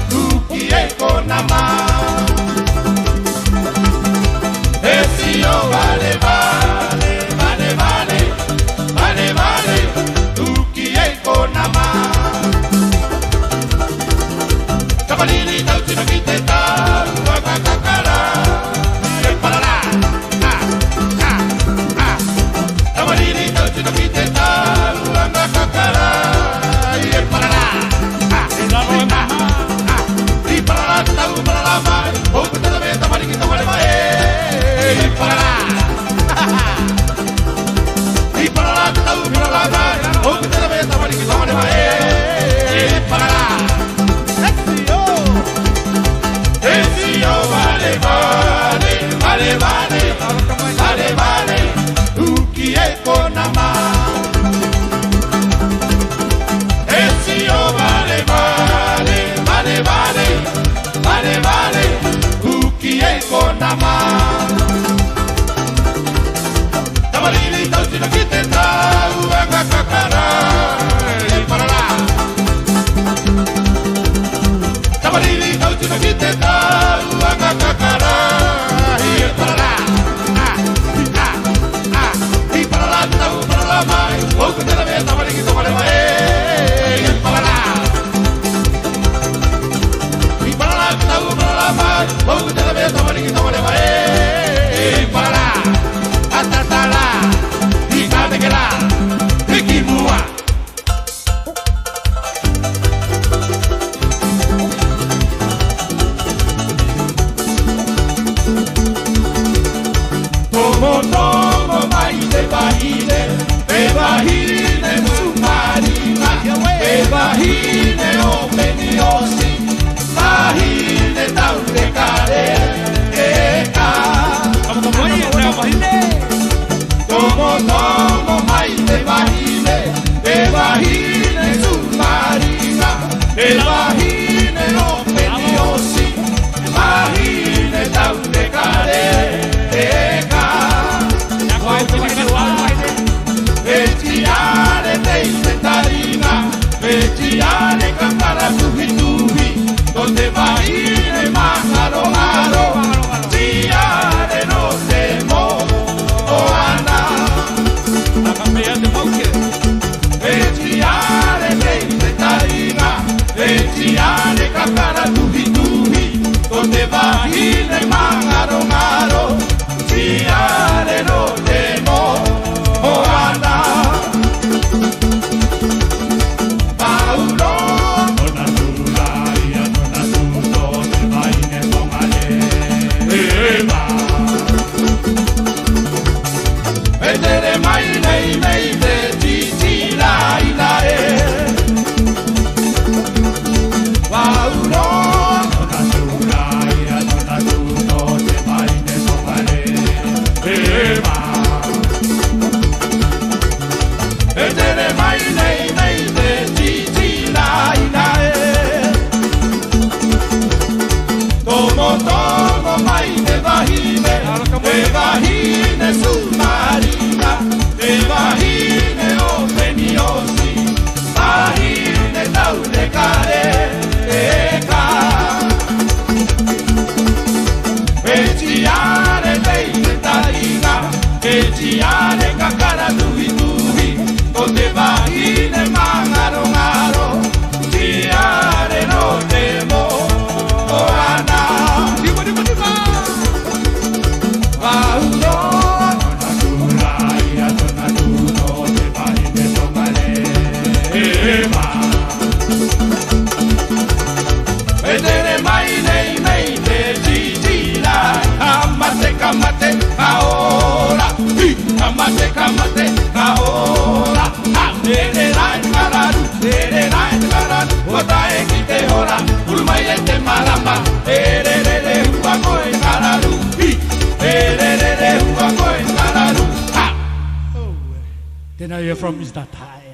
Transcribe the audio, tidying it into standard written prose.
Tuki e kona ma Esi o vale vale Vale vale Vale vale Tuki e kona ma Kamalili tau tino kite tau Waka kakara E parara Kamalili tau tino kite tau Waka kakara E parara E parara tau parara mai Oku tada me tamari ki tamare mai E parara E parara tau parara mai Oku tada me tamari ki tamare mai E parara Vale, vale, vale, vale, vale, vale, Tuki e kona ma Esio vale, vale, vale, vale, vale, vale, Tuki e kona ma Tamarili tau tino kite tau Waka kakara E parara Tamarili tau tino kite tau Waka kakara E parara E parara tau parara mai Oku tera me tamariki tamare mai E parara E parara tau parara mai Oku tera me tamariki tamare mai E parara Atatara E kadekera E kimua Tomo mai te bahine submarina te bahine o peniosi bahine tau de care eka Tomo mai te bahine submarina te bahine o peniosi bahine tau de care eka Veciare teite tarina Veciare kakara tuhi tuhi Donde bahine maharo haro Ciare no temo oana Veciare teite tarina Veciare kakara tuhi tuhi Donde bahine maharo haro Ciare no temo oana Paulo Nona tulaia nona tuto Te vaine tomale Eva Vedere mai nei mei de Gigi lai lae Paulo Nona tulaia nona tuto Te vaine tomale Eva Vedere mai nei de Gigi lai lae Tomo mai te bahine submarina Te bahine o peniosi Bahine tau de care eka Veciare teite tarina Veciare kakara tuhi tuhi Donde bahine mangaro ngaro Ciare no temo oana Paulo Nona tulaia nona tuno Te bahine tomale Eva Vedere mai nei de Gigi lai Kamate kamate kaora Kamate kamate kaora Tere rai kararu Ota e kite hora Ulmai e te marama Tere hua koe kararu Tere hua koe kararu Then I hear from is that high.